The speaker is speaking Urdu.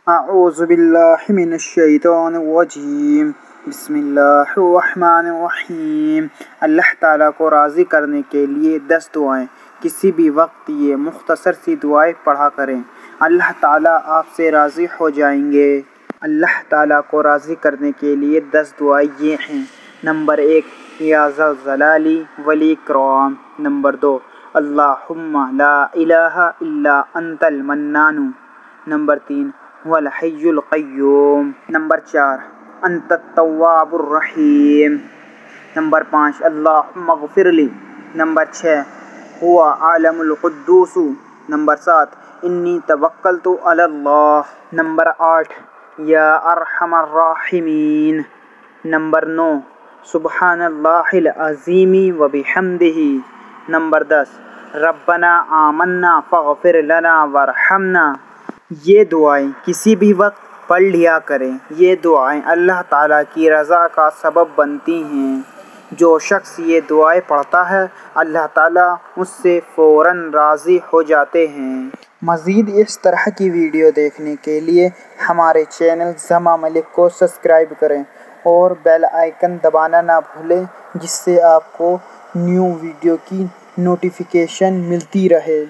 اعوذ باللہ من الشیطان الرجیم بسم اللہ الرحمن الرحیم۔ اللہ تعالیٰ کو راضی کرنے کے لیے 10 دعائیں۔ کسی بھی وقت یہ مختصر سی دعائیں پڑھا کریں، اللہ تعالیٰ آپ سے راضی ہو جائیں گے۔ اللہ تعالیٰ کو راضی کرنے کے لیے 10 دعائیں یہ ہیں۔ نمبر 1، یا ذا الجلال والاکرام۔ نمبر 2، اللہم لا الہ الا انت المنان۔ نمبر 3، هو الحی القیوم۔ نمبر 4، انت التواب الرحیم۔ نمبر 5، اللہم اغفر لی۔ نمبر 6، هو عالم القدوس۔ نمبر 7، انی توکلت علی اللہ۔ نمبر 8، یا ارحم الراحمین۔ نمبر 9، سبحان اللہ العظیم وبحمدہ۔ نمبر 10، ربنا آمنا فاغفر لنا وارحمنا۔ یہ دعائیں کسی بھی وقت پڑھ لیا کریں۔ یہ دعائیں اللہ تعالیٰ کی رضا کا سبب بنتی ہیں۔ جو شخص یہ دعائیں پڑھتا ہے، اللہ تعالیٰ اس سے فوراً راضی ہو جاتے ہیں۔ مزید اس طرح کی ویڈیو دیکھنے کے لیے ہمارے چینل زما ملک کو سبسکرائب کریں اور بیل آئیکن دبانا نہ بھولیں، جس سے آپ کو نیو ویڈیو کی نوٹیفیکیشن ملتی رہے۔